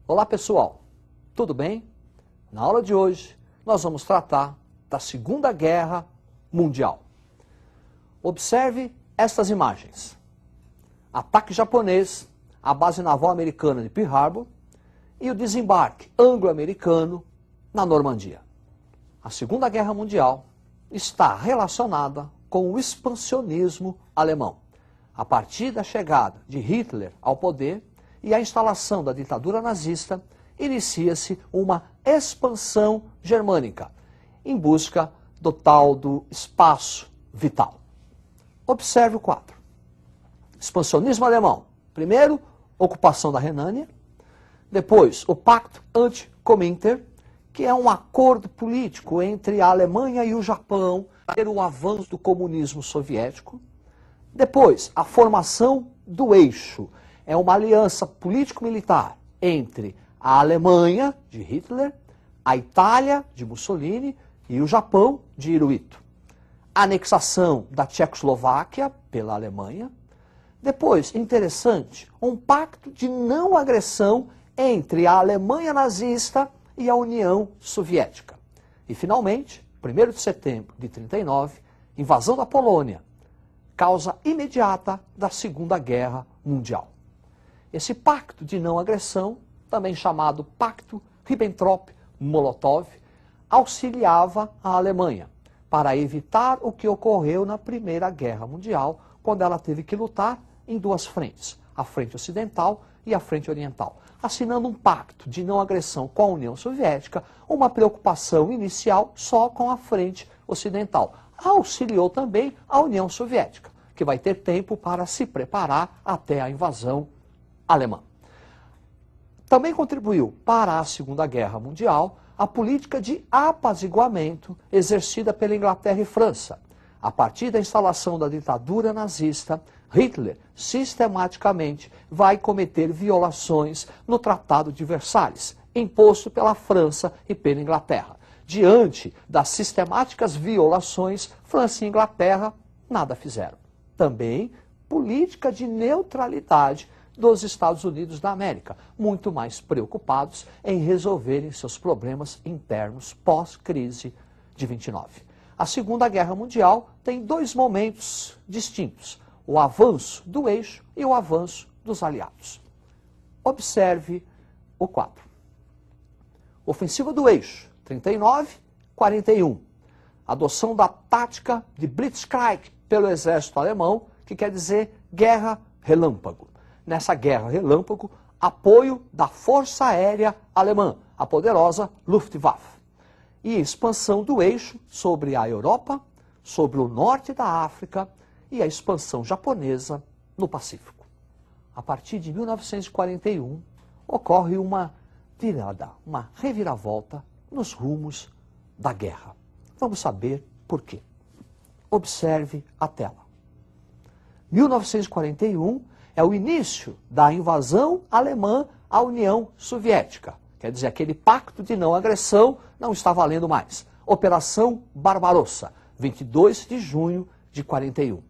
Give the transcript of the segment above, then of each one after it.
Olá pessoal, tudo bem? Na aula de hoje nós vamos tratar da Segunda Guerra Mundial. Observe estas imagens. Ataque japonês à base naval americana de Pearl Harbor e o desembarque anglo-americano na Normandia. A Segunda Guerra Mundial está relacionada com o expansionismo alemão. A partir da chegada de Hitler ao poder e a instalação da ditadura nazista, inicia-se uma expansão germânica em busca do tal do espaço vital. Observe o quadro. Expansionismo alemão. Primeiro, ocupação da Renânia. Depois, o Pacto Anti-Cominter, que é um acordo político entre a Alemanha e o Japão para o avanço do comunismo soviético. Depois, a formação do Eixo. É uma aliança político-militar entre a Alemanha, de Hitler, a Itália, de Mussolini, e o Japão, de Hirohito. Anexação da Tchecoslováquia pela Alemanha. Depois, interessante, um pacto de não agressão entre a Alemanha nazista e a União Soviética. E, finalmente, 1º de setembro de 1939, invasão da Polônia, causa imediata da Segunda Guerra Mundial. Esse pacto de não agressão, também chamado Pacto Ribbentrop-Molotov, auxiliava a Alemanha para evitar o que ocorreu na Primeira Guerra Mundial, quando ela teve que lutar em duas frentes, a frente ocidental e a frente oriental, assinando um pacto de não agressão com a União Soviética, uma preocupação inicial só com a frente ocidental. Auxiliou também a União Soviética, que vai ter tempo para se preparar até a invasão alemã. Também contribuiu para a Segunda Guerra Mundial a política de apaziguamento exercida pela Inglaterra e França. A partir da instalação da ditadura nazista, Hitler sistematicamente vai cometer violações no Tratado de Versalhes, imposto pela França e pela Inglaterra. Diante das sistemáticas violações, França e Inglaterra nada fizeram. Também política de neutralidade dos Estados Unidos da América, muito mais preocupados em resolverem seus problemas internos pós-crise de 29. A Segunda Guerra Mundial tem dois momentos distintos, o avanço do eixo e o avanço dos aliados. Observe o quadro. Ofensiva do eixo, 39-41. Adoção da tática de Blitzkrieg pelo exército alemão, que quer dizer guerra relâmpago. Nessa guerra relâmpago, apoio da Força Aérea Alemã, a poderosa Luftwaffe. E expansão do eixo sobre a Europa, sobre o norte da África e a expansão japonesa no Pacífico. A partir de 1941, ocorre uma virada, uma reviravolta nos rumos da guerra. Vamos saber por quê. Observe a tela. 1941 é o início da invasão alemã à União Soviética. Quer dizer, aquele pacto de não agressão não está valendo mais. Operação Barbarossa, 22 de junho de 41.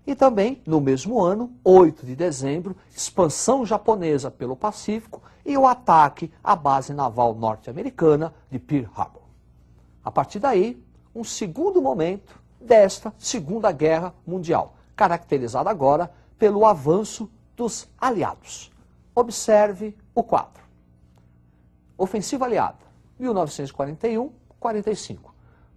E também, no mesmo ano, 8 de dezembro, expansão japonesa pelo Pacífico e o ataque à base naval norte-americana de Pearl Harbor. A partir daí, um segundo momento desta Segunda Guerra Mundial, caracterizada agora pelo avanço dos aliados. Observe o quadro. Ofensiva aliada, 1941-45.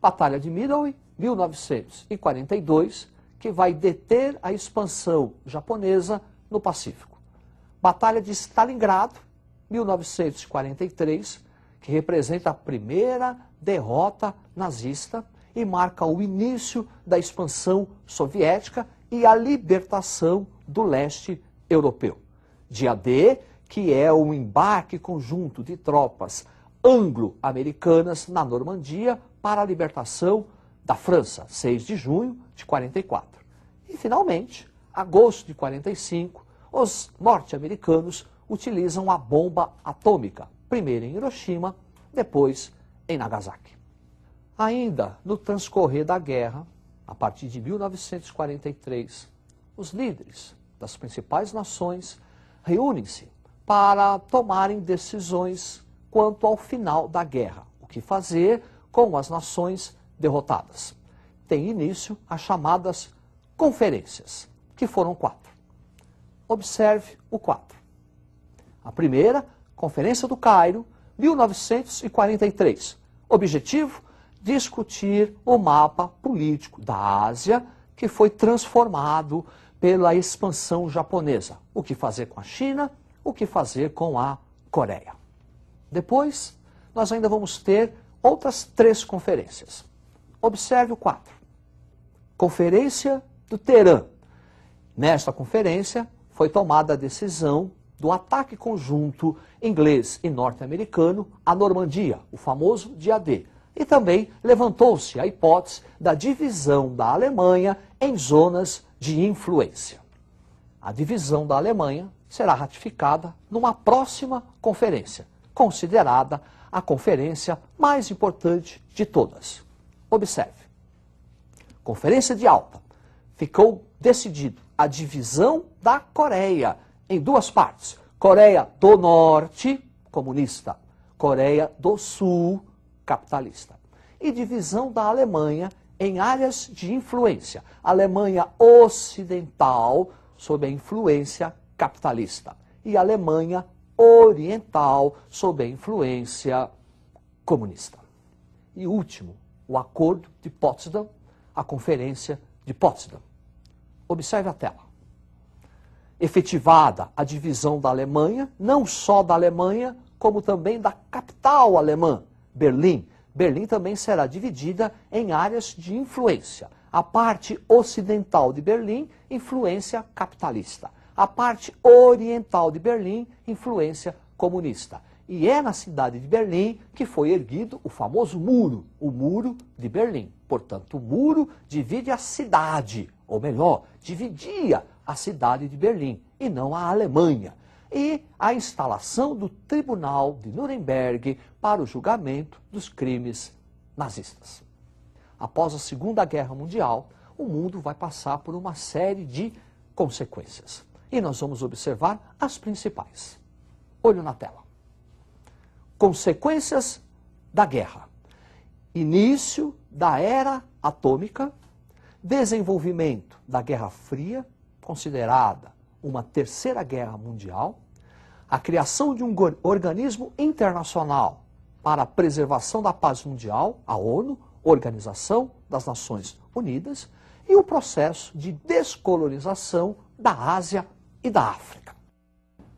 Batalha de Midway, 1942, que vai deter a expansão japonesa no Pacífico. Batalha de Stalingrado, 1943, que representa a primeira derrota nazista e marca o início da expansão soviética e a libertação do leste europeu. Dia D, que é o embarque conjunto de tropas anglo-americanas na Normandia para a libertação da França, 6 de junho de 44. E, finalmente, agosto de 45, os norte-americanos utilizam a bomba atômica, primeiro em Hiroshima, depois em Nagasaki. Ainda no transcorrer da guerra, a partir de 1943, os líderes das principais nações reúnem-se para tomarem decisões quanto ao final da guerra, o que fazer com as nações derrotadas. Tem início as chamadas conferências, que foram 4. Observe o 4. A primeira, Conferência do Cairo, 1943. Objetivo, discutir o mapa político da Ásia, que foi transformado pela expansão japonesa. O que fazer com a China, o que fazer com a Coreia. Depois, nós ainda vamos ter outras 3 conferências. Observe o 4. Conferência do Teherã. Nesta conferência, foi tomada a decisão do ataque conjunto inglês e norte-americano à Normandia, o famoso dia D. E também levantou-se a hipótese da divisão da Alemanha em zonas de influência. A divisão da Alemanha será ratificada numa próxima conferência, considerada a conferência mais importante de todas. Observe. Conferência de Alta. Ficou decidido a divisão da Coreia em 2 partes. Coreia do Norte, comunista. Coreia do Sul, capitalista. E divisão da Alemanha em áreas de influência. Alemanha Ocidental, sob a influência capitalista. E Alemanha Oriental, sob a influência comunista. E último, o Acordo de Potsdam, a Conferência de Potsdam. Observe a tela. Efetivada a divisão da Alemanha, não só da Alemanha, como também da capital alemã, Berlim. Berlim também será dividida em áreas de influência. A parte ocidental de Berlim, influência capitalista. A parte oriental de Berlim, influência comunista. E é na cidade de Berlim que foi erguido o famoso muro, o Muro de Berlim. Portanto, o muro divide a cidade, ou melhor, dividia a cidade de Berlim, e não a Alemanha. E a instalação do Tribunal de Nuremberg para o julgamento dos crimes nazistas. Após a Segunda Guerra Mundial, o mundo vai passar por uma série de consequências. E nós vamos observar as principais. Olho na tela. Consequências da guerra. Início da era atômica, desenvolvimento da Guerra Fria, considerada uma terceira guerra mundial, a criação de um organismo internacional para a preservação da paz mundial, a ONU, Organização das Nações Unidas, e o processo de descolonização da Ásia e da África.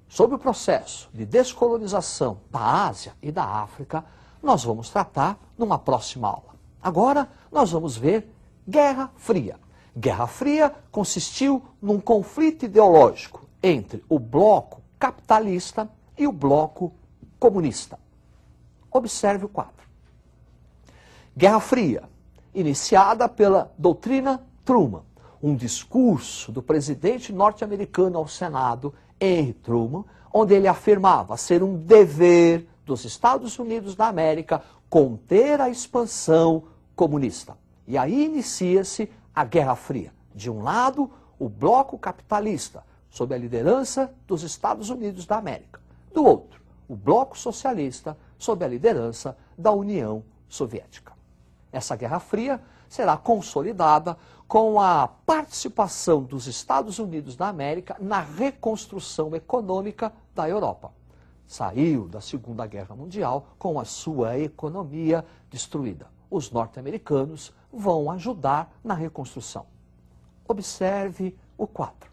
Sobre o processo de descolonização da Ásia e da África, nós vamos tratar numa próxima aula. Agora, nós vamos ver Guerra Fria. Guerra Fria consistiu num conflito ideológico entre o bloco capitalista e o bloco comunista. Observe o quadro. Guerra Fria, iniciada pela doutrina Truman, um discurso do presidente norte-americano ao Senado, Henry Truman, onde ele afirmava ser um dever dos Estados Unidos da América conter a expansão comunista. E aí inicia-se a Guerra Fria. De um lado, o bloco capitalista, sob a liderança dos Estados Unidos da América. Do outro, o bloco socialista, sob a liderança da União Soviética. Essa Guerra Fria será consolidada com a participação dos Estados Unidos da América na reconstrução econômica da Europa. Saiu da Segunda Guerra Mundial com a sua economia destruída. Os norte-americanos vão ajudar na reconstrução. Observe o quadro.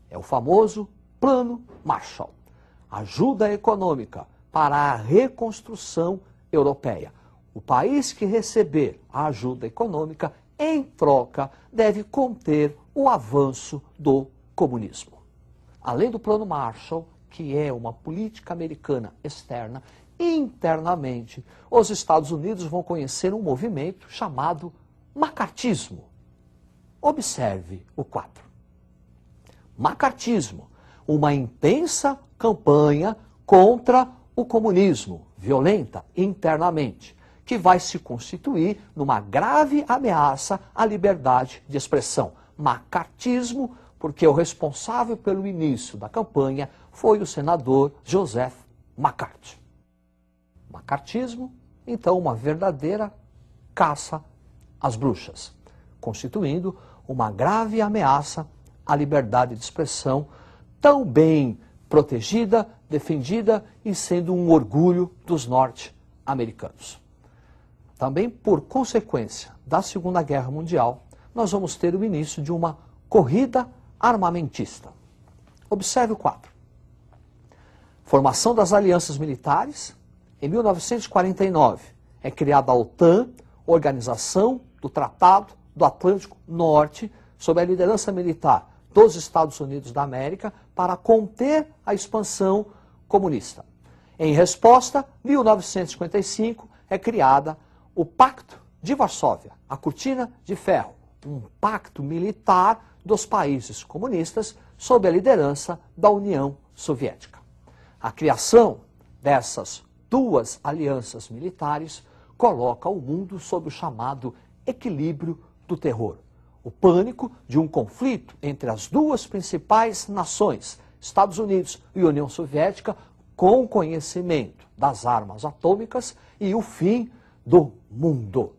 É o famoso Plano Marshall. Ajuda econômica para a reconstrução europeia. O país que receber a ajuda econômica, em troca, deve conter o avanço do comunismo. Além do Plano Marshall, que é uma política americana externa, internamente, os Estados Unidos vão conhecer um movimento chamado macartismo. Observe o quadro. Macartismo, uma intensa campanha contra o comunismo, violenta internamente, que vai se constituir numa grave ameaça à liberdade de expressão. macartismo, porque o responsável pelo início da campanha foi o senador Joseph McCarthy. Macartismo, então, uma verdadeira caça às bruxas, constituindo uma grave ameaça à liberdade de expressão, tão bem protegida, defendida e sendo um orgulho dos norte-americanos. Também por consequência da Segunda Guerra Mundial, nós vamos ter o início de uma corrida armamentista. Observe o quadro. Formação das alianças militares. Em 1949 é criada a OTAN, Organização do Tratado do Atlântico Norte, sob a liderança militar dos Estados Unidos da América, para conter a expansão comunista. Em resposta, 1955 é criada o Pacto de Varsóvia, a Cortina de Ferro, um pacto militar dos países comunistas sob a liderança da União Soviética. A criação dessas duas alianças militares coloca o mundo sob o chamado equilíbrio do terror. O pânico de um conflito entre as duas principais nações, Estados Unidos e União Soviética, com conhecimento das armas atômicas e o fim do mundo.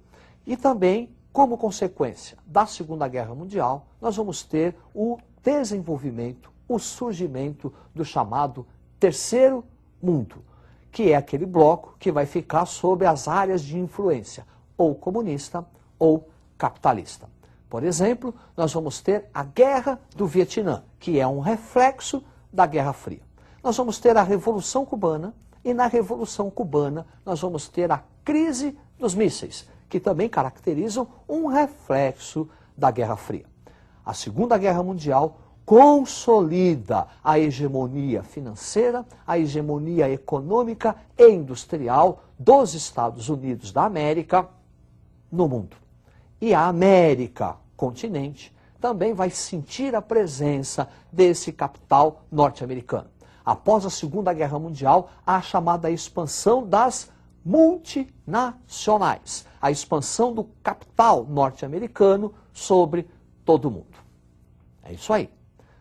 E também, como consequência da Segunda Guerra Mundial, nós vamos ter o desenvolvimento, o surgimento do chamado Terceiro Mundo, que é aquele bloco que vai ficar sob as áreas de influência, ou comunista ou capitalista. Por exemplo, nós vamos ter a Guerra do Vietnã, que é um reflexo da Guerra Fria. Nós vamos ter a Revolução Cubana, e na Revolução Cubana nós vamos ter a crise dos mísseis, que também caracterizam um reflexo da Guerra Fria. A Segunda Guerra Mundial consolida a hegemonia financeira, a hegemonia econômica e industrial dos Estados Unidos da América no mundo. E a América, continente, também vai sentir a presença desse capital norte-americano. Após a Segunda Guerra Mundial, há a chamada expansão das multinacionais, a expansão do capital norte-americano sobre todo o mundo. É isso aí.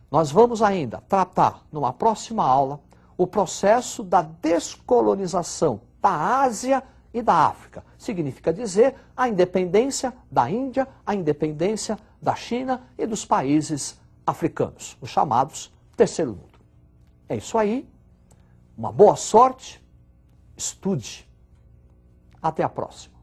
Nós vamos ainda tratar, numa próxima aula, o processo da descolonização da Ásia e da África. Significa dizer a independência da Índia, a independência da China e dos países africanos, os chamados Terceiro Mundo. É isso aí. Uma boa sorte. Estude. Até a próxima.